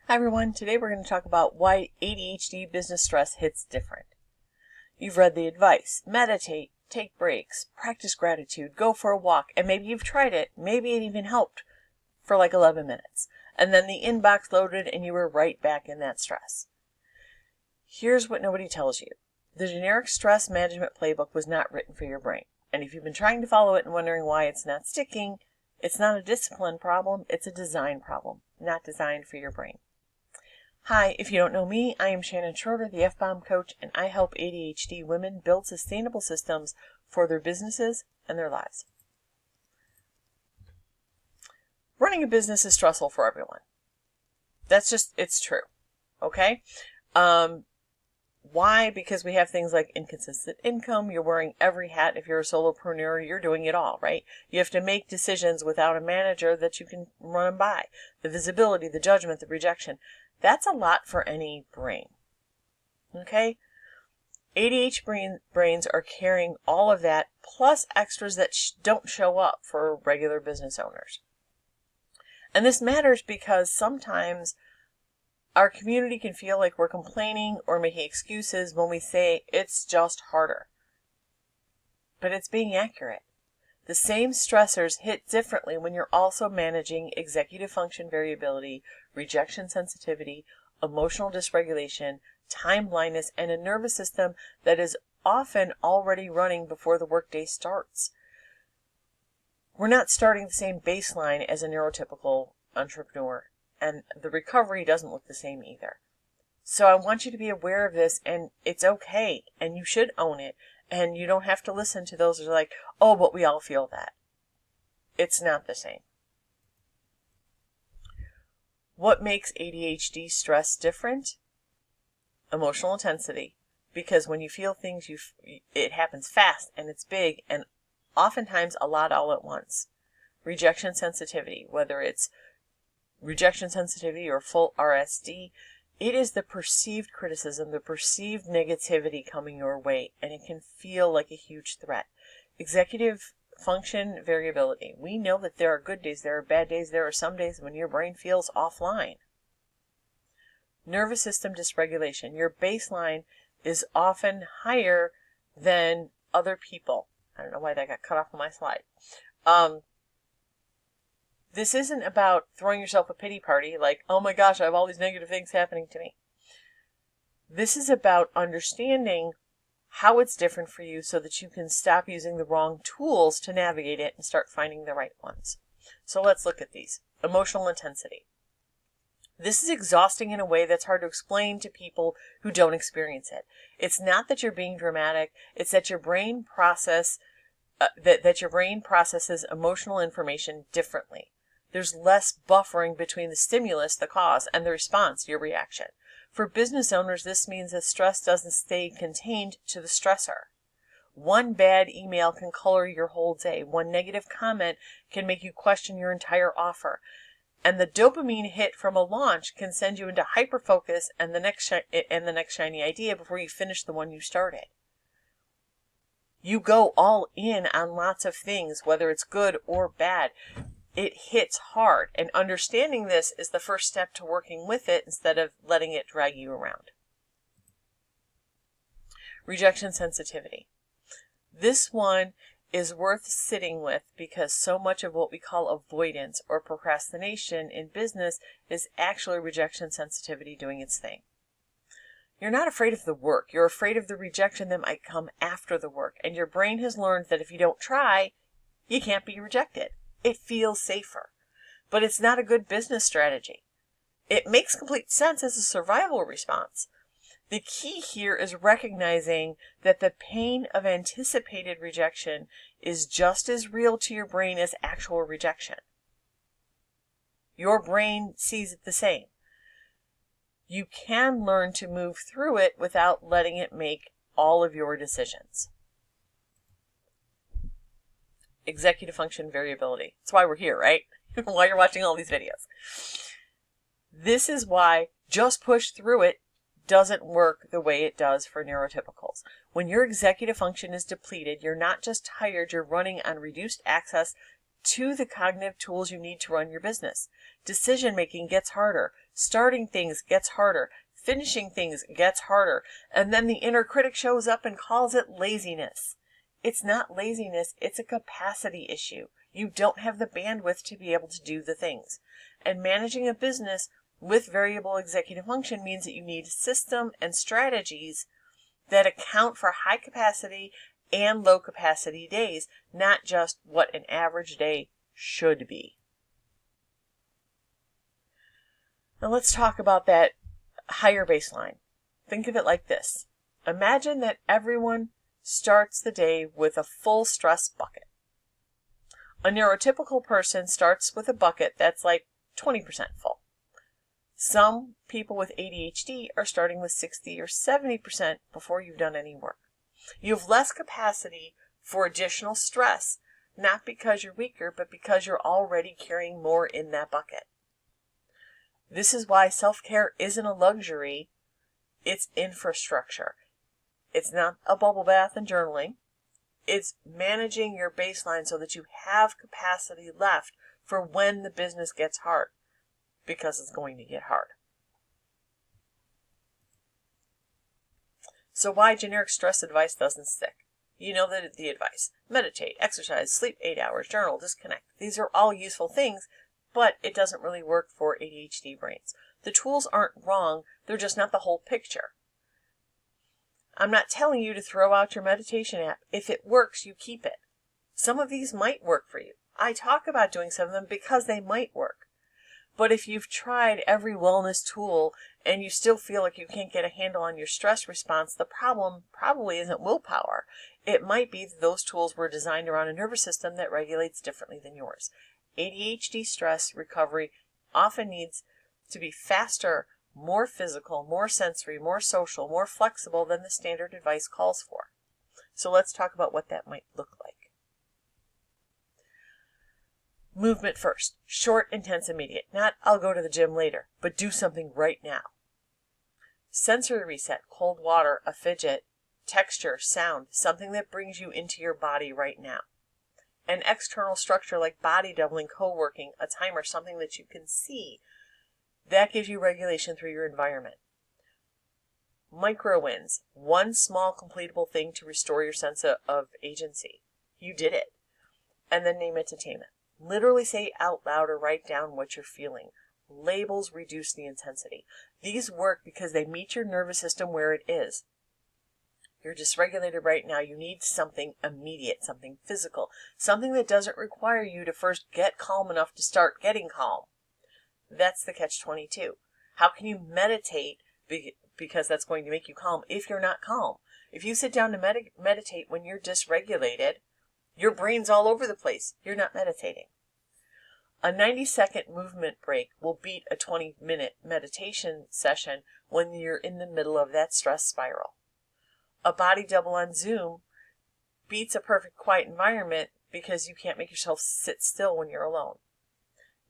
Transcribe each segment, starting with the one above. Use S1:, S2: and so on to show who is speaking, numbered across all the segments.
S1: Hi everyone, today we're going to talk about why ADHD business stress hits different. You've read the advice: meditate, take breaks, practice gratitude, go for a walk, and maybe you've tried it, maybe it even helped for like 11 minutes. And then the inbox loaded and you were right back in that stress. Here's what nobody tells you. The generic stress management playbook was not written for your brain. And if you've been trying to follow it and wondering why it's not sticking, it's not a discipline problem, it's a design problem, not designed for your brain. Hi, if you don't know me, I am Shannon Schroeder, the F-Bomb coach, and I help ADHD women build sustainable systems for their businesses and their lives. Running a business is stressful for everyone. It's true. Okay? Why? Because we have things like inconsistent income, you're wearing every hat. If you're a solopreneur, you're doing it all, right? You have to make decisions without a manager that you can run them by. The visibility, the judgment, the rejection. That's a lot for any brain. Okay? ADHD brains are carrying all of that, plus extras that don't show up for regular business owners. And this matters because sometimes our community can feel like we're complaining or making excuses when we say it's just harder. But it's being accurate. The same stressors hit differently when you're also managing executive function variability, rejection sensitivity, emotional dysregulation, time blindness, and a nervous system that is often already running before the workday starts. We're not starting the same baseline as a neurotypical entrepreneur, and the recovery doesn't look the same either. So I want you to be aware of this, and it's okay, and you should own it, and you don't have to listen to those who are like, oh, but we all feel that. It's not the same. What makes ADHD stress different? Emotional intensity. Because when you feel things, it happens fast, and it's big, and oftentimes a lot all at once. Rejection sensitivity, whether it's rejection sensitivity or full RSD, it is the perceived criticism, the perceived negativity coming your way, and it can feel like a huge threat. Executive function variability. We know that there are good days, there are bad days, there are some days when your brain feels offline. Nervous system dysregulation. Your baseline is often higher than other people. I don't know why that got cut off on my slide. This isn't about throwing yourself a pity party like, oh my gosh, I have all these negative things happening to me. This is about understanding how it's different for you so that you can stop using the wrong tools to navigate it and start finding the right ones. So let's look at these. Emotional intensity. This is exhausting in a way that's hard to explain to people who don't experience it. It's not that you're being dramatic, it's that your brain processes emotional information differently. There's less buffering between the stimulus, the cause, and the response, your reaction. For business owners, this means that stress doesn't stay contained to the stressor. One bad email can color your whole day. One negative comment can make you question your entire offer. And the dopamine hit from a launch can send you into hyperfocus and the next shiny idea before you finish the one you started. You go all in on lots of things, whether it's good or bad. It hits hard, and understanding this is the first step to working with it instead of letting it drag you around. Rejection sensitivity. This one is worth sitting with because so much of what we call avoidance or procrastination in business is actually rejection sensitivity doing its thing. You're not afraid of the work. You're afraid of the rejection that might come after the work, and your brain has learned that if you don't try, you can't be rejected. It feels safer, but it's not a good business strategy. It makes complete sense as a survival response. The key here is recognizing that the pain of anticipated rejection is just as real to your brain as actual rejection. Your brain sees it the same. You can learn to move through it without letting it make all of your decisions. Executive function variability. That's why we're here, right? Why you're watching all these videos. This is why just push through it doesn't work the way it does for neurotypicals. When your executive function is depleted, you're not just tired, you're running on reduced access to the cognitive tools you need to run your business. Decision making gets harder. Starting things gets harder. Finishing things gets harder. And then the inner critic shows up and calls it laziness. It's not laziness, it's a capacity issue. You don't have the bandwidth to be able to do the things. And managing a business with variable executive function means that you need a system and strategies that account for high capacity and low capacity days, not just what an average day should be. Now let's talk about that higher baseline. Think of it like this. Imagine that everyone starts the day with a full stress bucket. A neurotypical person starts with a bucket that's like 20% full. Some people with ADHD are starting with 60 or 70% before you've done any work. You have less capacity for additional stress, not because you're weaker, but because you're already carrying more in that bucket. This is why self-care isn't a luxury, it's infrastructure. It's not a bubble bath and journaling. It's managing your baseline so that you have capacity left for when the business gets hard, because it's going to get hard. So why generic stress advice doesn't stick? You know the advice. Meditate, exercise, sleep 8 hours, journal, disconnect. These are all useful things, but it doesn't really work for ADHD brains. The tools aren't wrong, they're just not the whole picture. I'm not telling you to throw out your meditation app. If it works, you keep it. Some of these might work for you. I talk about doing some of them because they might work. But if you've tried every wellness tool and you still feel like you can't get a handle on your stress response, the problem probably isn't willpower. It might be that those tools were designed around a nervous system that regulates differently than yours. ADHD stress recovery often needs to be faster, more physical, more sensory, more social, more flexible than the standard advice calls for. So let's talk about what that might look like. Movement first. Short, intense, immediate. Not I'll go to the gym later, but do something right now. Sensory reset, cold water, a fidget, texture, sound, something that brings you into your body right now. An external structure like body doubling, co-working, a timer, something that you can see. That gives you regulation through your environment. Micro wins. One small completable thing to restore your sense of agency. You did it. And then name it to tame it. Literally say out loud or write down what you're feeling. Labels reduce the intensity. These work because they meet your nervous system where it is. You're dysregulated right now. You need something immediate, something physical, something that doesn't require you to first get calm enough to start getting calm. That's the catch-22. How can you meditate because that's going to make you calm if you're not calm? If you sit down to meditate when you're dysregulated, your brain's all over the place. You're not meditating. A 90-second movement break will beat a 20-minute meditation session when you're in the middle of that stress spiral. A body double on Zoom beats a perfect quiet environment because you can't make yourself sit still when you're alone.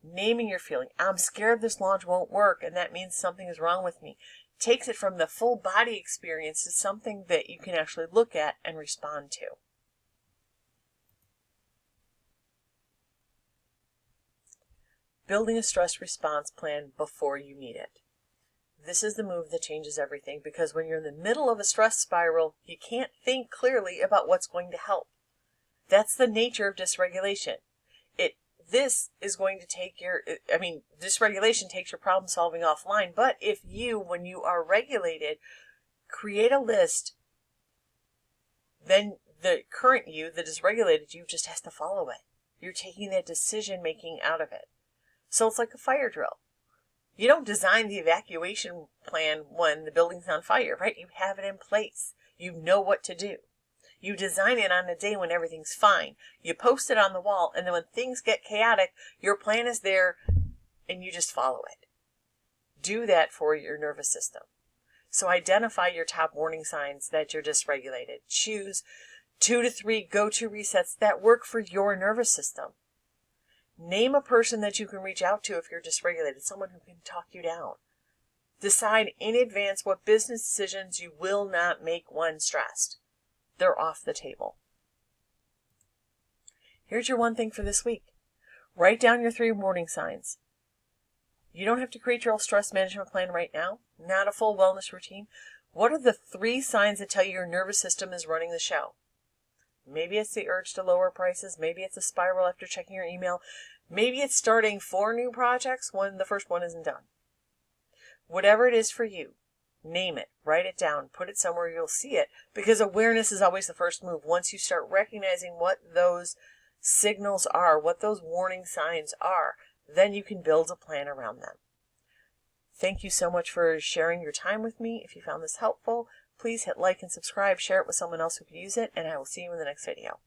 S1: Naming your feeling. I'm scared this launch won't work, and that means something is wrong with me. Takes it from the full body experience to something that you can actually look at and respond to. Building a stress response plan before you need it. This is the move that changes everything, because when you're in the middle of a stress spiral, you can't think clearly about what's going to help. That's the nature of dysregulation. Dysregulation takes your problem solving offline, but if you, when you are regulated, create a list, then the current you, the dysregulated you, just has to follow it. You're taking that decision making out of it. So it's like a fire drill. You don't design the evacuation plan when the building's on fire, right? You have it in place. You know what to do. You design it on a day when everything's fine. You post it on the wall, and then when things get chaotic, your plan is there, and you just follow it. Do that for your nervous system. So identify your top warning signs that you're dysregulated. Choose 2 to 3 go-to resets that work for your nervous system. Name a person that you can reach out to if you're dysregulated, someone who can talk you down. Decide in advance what business decisions you will not make when stressed. They're off the table. Here's your one thing for this week. Write down your 3 warning signs. You don't have to create your own stress management plan right now, not a full wellness routine. What are the 3 signs that tell you your nervous system is running the show? Maybe it's the urge to lower prices. Maybe it's a spiral after checking your email. Maybe it's starting 4 new projects when the first one isn't done. Whatever it is for you, name it, write it down, put it somewhere you'll see it, because awareness is always the first move. Once you start recognizing what those signals are, what those warning signs are, then you can build a plan around them. Thank you so much for sharing your time with me. If you found this helpful, please hit like and subscribe, share it with someone else who could use it, and I will see you in the next video.